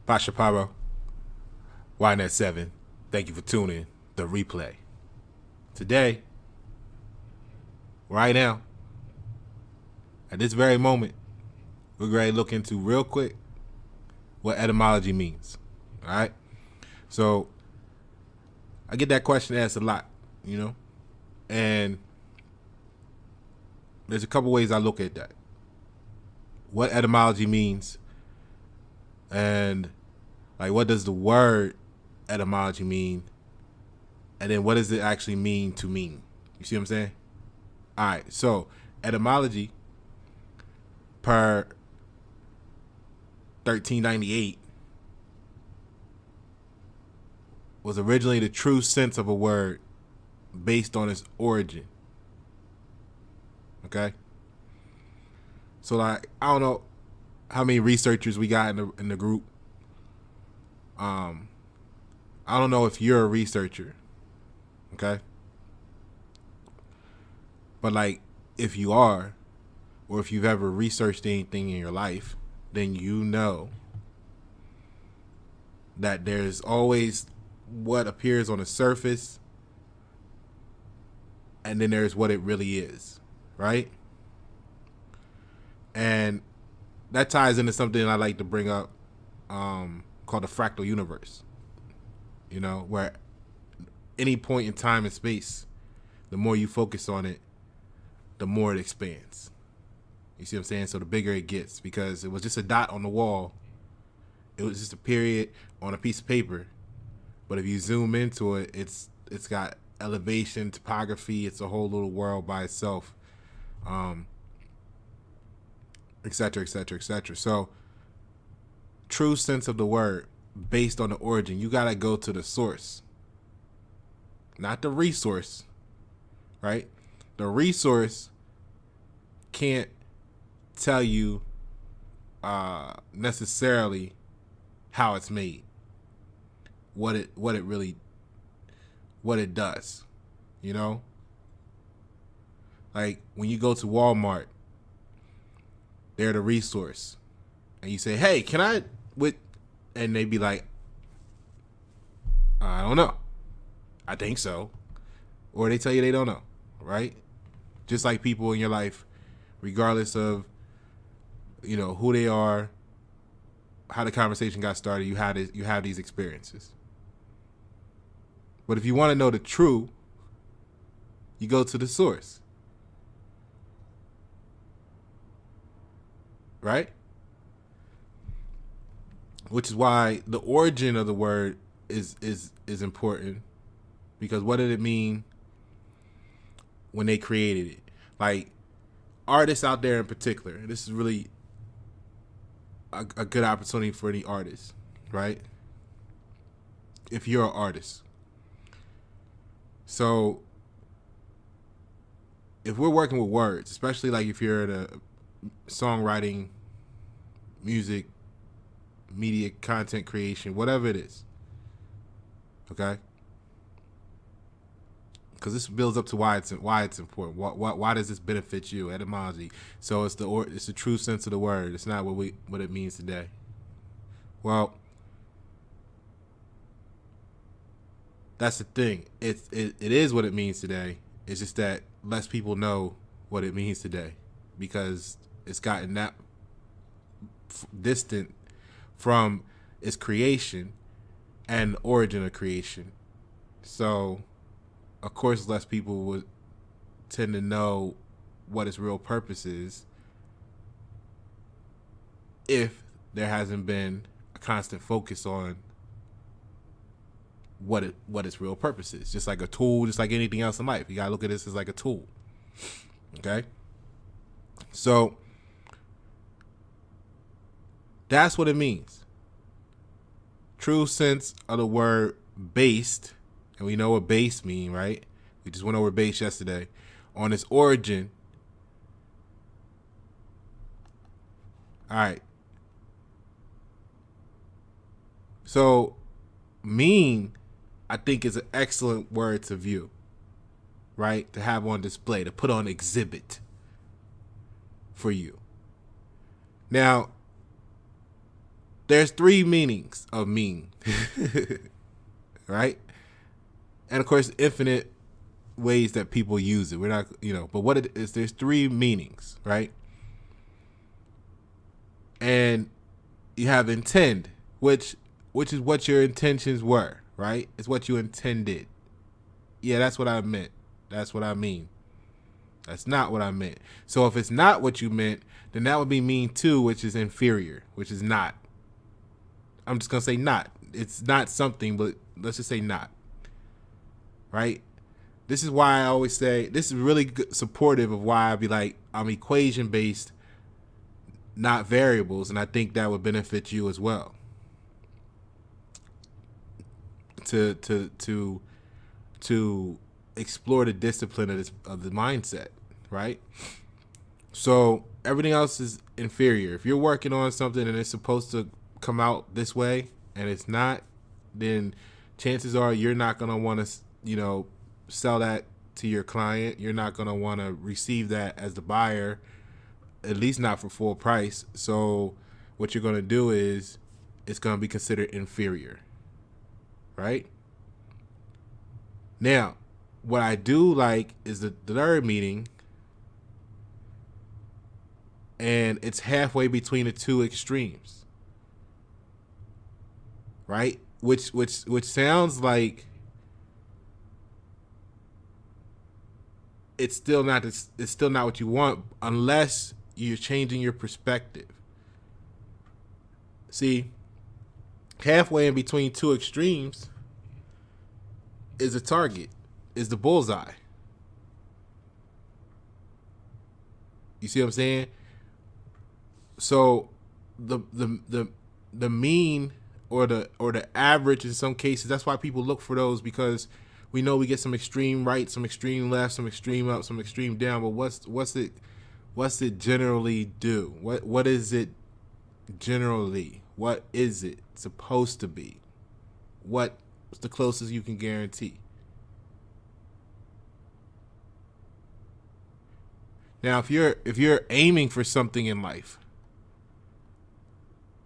Pasha Paro, YNet7. Thank you for tuning the replay. Today, right now, at this very moment, we're going to look into real quick what etymology means. All right? So, I get that question asked a lot, and there's a couple ways I look at that. What etymology means, and what does the word etymology mean, and then what does it actually mean to mean? You see what I'm saying? All right, so etymology per 1398 was originally the true sense of a word based on its origin. Okay? So I don't know how many researchers we got in the group. I don't know if you're a researcher, okay? But if you are, or if you've ever researched anything in your life, then you know that there's always what appears on the surface, and then there's what it really is, right? And that ties into something I like to bring up called the fractal universe. Where any point in time and space, the more you focus on it, the more it expands. You see what I'm saying? So the bigger it gets, because it was just a dot on the wall. It was just a period on a piece of paper. But if you zoom into it, it's got elevation, topography. It's a whole little world by itself, et cetera, et cetera, et cetera. So true sense of the word based on the origin, you got to go to the source, not the resource, right? The resource can't tell you necessarily how it's made, what it does, like when you go to Walmart, they're the resource, and you say, hey, can I and they be like, I don't know, I think so, or they tell you they don't know, right? Just like people in your life, regardless of who they are, how the conversation got started, you have these experiences. But if you want to know the truth, you go to the source, right? Which is why the origin of the word is important, because what did it mean when they created it? Like artists out there in particular, this is really a good opportunity for any artist, right? If you're an artist. So if we're working with words, especially like if you're in a songwriting, music, media, content creation, whatever it is, okay? Because this builds up to why it's important. Why does this benefit you? Etymology. So it's the true sense of the word. It's not what it means today. Well, that's the thing. It is what it means today. It's just that less people know what it means today, because it's gotten that distant from its creation and origin of creation. So, of course, less people would tend to know what its real purpose is if there hasn't been a constant focus on what its real purpose is. Just like a tool, just like anything else in life, you gotta look at this as like a tool. Okay, so that's what it means. True sense of the word based, and we know what base mean, right? We just went over base yesterday. On its origin. All right. So mean, I think, is an excellent word to view, right? To have on display, to put on exhibit for you. Now, there's three meanings of mean, right? And of course, infinite ways that people use it. We're not, but what it is, there's three meanings, right? And you have intend, which is what your intentions were, right? It's what you intended. Yeah, that's what I meant. That's what I mean. That's not what I meant. So if it's not what you meant, then that would be mean too, which is inferior, which is not. I'm just going to say not. It's not something, but let's just say not. Right? This is why I always say, this is really good, supportive of why I'd be like, I'm equation based, not variables. And I think that would benefit you as well. To explore the discipline of the mindset, right? So everything else is inferior. If you're working on something and it's supposed to come out this way and it's not, then chances are you're not going to want to, sell that to your client. You're not going to want to receive that as the buyer, at least not for full price. So what you're going to do is it's going to be considered inferior, right? Now, what I do like is the third meaning, and it's halfway between the two extremes, right? Which sounds like it's still not what you want unless you're changing your perspective. See, halfway in between two extremes is a target, is the bullseye. You see what I'm saying? So the mean or the average in some cases, that's why people look for those, because we know we get some extreme right, some extreme left, some extreme up, some extreme down. But what's it generally do? What is it generally? What is it supposed to be? What's the closest you can guarantee? Now, if you're aiming for something in life,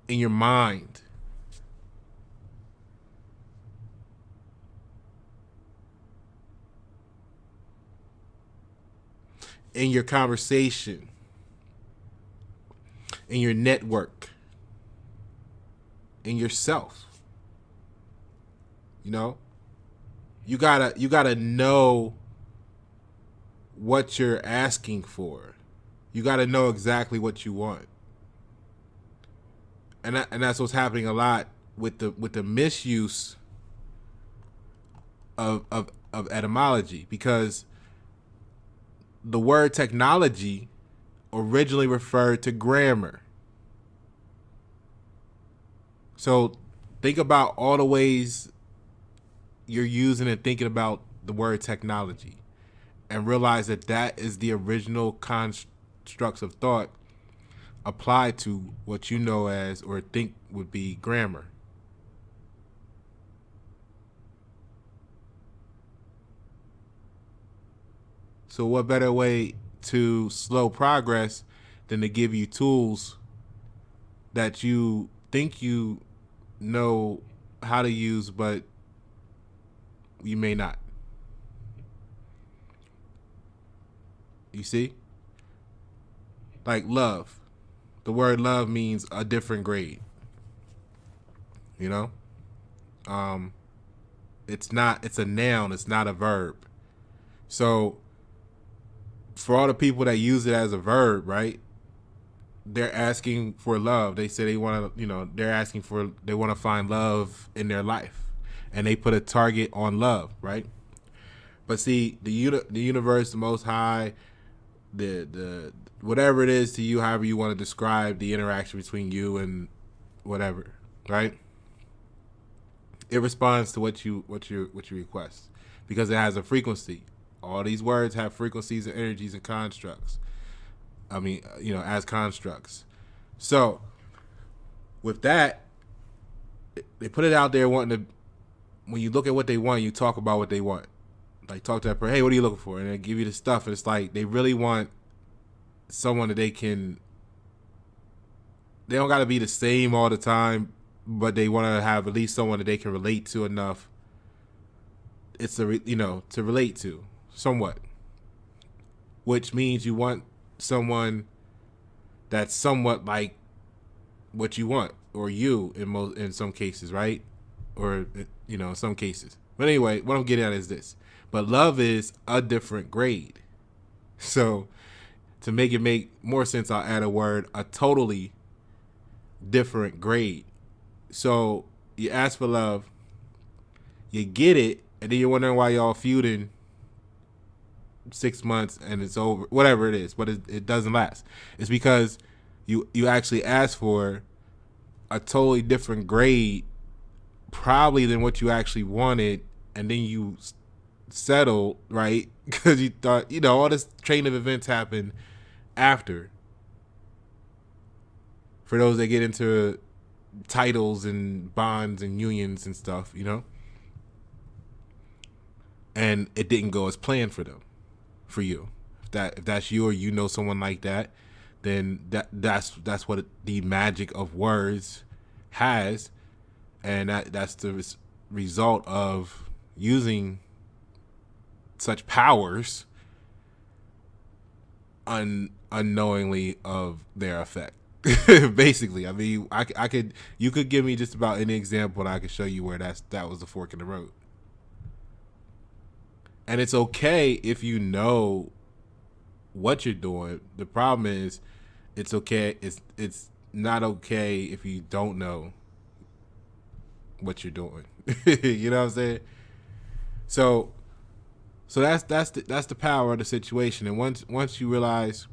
in your mind, in your conversation, in your network, in yourself, you gotta know what you're asking for. You gotta know exactly what you want, and that's what's happening a lot with the misuse of etymology, because the word technology originally referred to grammar. So think about all the ways you're using and thinking about the word technology, and realize that is the original constructs of thought applied to what you know as or think would be grammar. So what better way to slow progress than to give you tools that you think you know how to use, but you may not. You see? Like love. The word love means a different grade. It's a noun, it's not a verb. So for all the people that use it as a verb, right? They're asking for love. They say they want to, they want to find love in their life, and they put a target on love, right? But see, the universe, the Most High, the whatever it is to you, however you want to describe the interaction between you and whatever, right? It responds to what you request, because it has a frequency. All these words have frequencies and energies and constructs. As constructs. So with that, they put it out there wanting to, when you look at what they want, you talk about what they want. Like talk to that person, hey, what are you looking for? And they give you the stuff, and it's like they really want someone that they can they don't got to be the same all the time, but they want to have at least someone that they can relate to enough. It's to relate to somewhat, which means you want someone that's somewhat like what you want, or you in some cases, right? Or in some cases. But anyway, what I'm getting at is this. But love is a different grade. So to make it make more sense, I'll add a totally different grade. So you ask for love, you get it, and then you're wondering why y'all feuding 6 months and it's over, whatever it is, but it doesn't last. It's because you actually asked for a totally different grade probably than what you actually wanted, and then you settled, right? Because you thought, all this chain of events happened after. For those that get into titles and bonds and unions and stuff, and it didn't go as planned for them, for you. If that's you, or someone like that, then that's what the magic of words has, and that's the result of using such powers unknowingly of their effect. Basically, I mean, you could give me just about any example, and I could show you where that was the fork in the road. And it's okay if you know what you're doing. The problem is, it's okay. It's not okay if you don't know what you're doing. You know what I'm saying? So that's the power of the situation. And once you realize,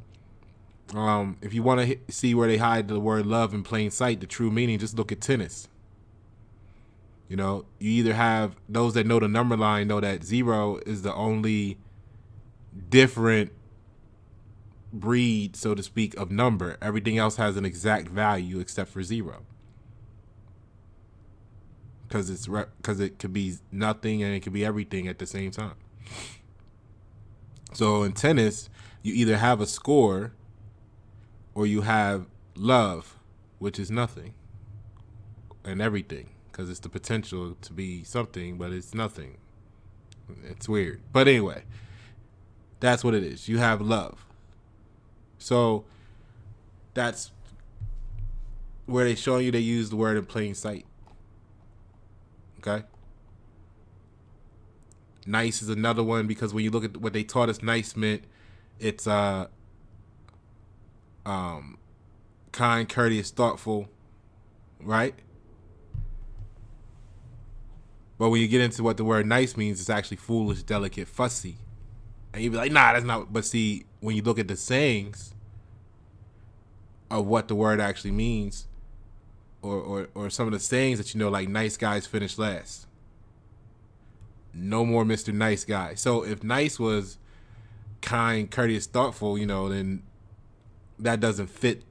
if you want to see where they hide the word love in plain sight, the true meaning, just look at tennis. You either have those that know the number line know that 0 is the only different breed, so to speak, of number. Everything else has an exact value except for 0. Because it could be nothing and it could be everything at the same time. So in tennis, you either have a score or you have love, which is nothing and everything, because it's the potential to be something, but it's nothing. It's weird. But anyway, that's what it is. You have love. So that's where they show you they use the word in plain sight. Okay? Nice is another one, because when you look at what they taught us nice meant, it's kind, courteous, thoughtful, right? But when you get into what the word nice means, it's actually foolish, delicate, fussy. And you'd be like, nah, that's not. But see, when you look at the sayings of what the word actually means, or some of the sayings that like nice guys finish last. No more Mr. Nice Guy. So if nice was kind, courteous, thoughtful, then that doesn't fit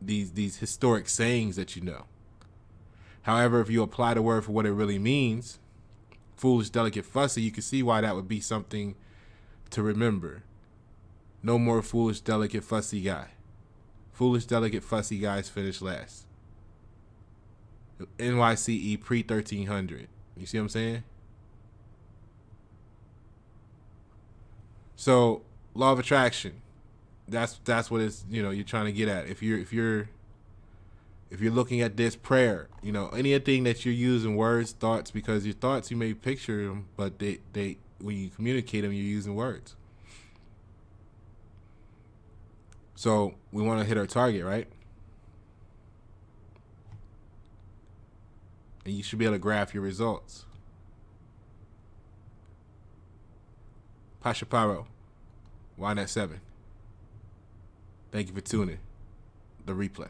these historic sayings that However, if you apply the word for what it really means, foolish, delicate, fussy, you can see why that would be something to remember. No more foolish, delicate, fussy guy. Foolish, delicate, fussy guys finish last. NYCE pre-1300. You see what I'm saying? So, law of attraction. That's what it's, you're trying to get at. If you're looking at this prayer, anything that you're using words, thoughts, because your thoughts, you may picture them, but they when you communicate them, you're using words. So we want to hit our target, right? And you should be able to graph your results. Pasha Paro, YNet7. Thank you for tuning. The replay.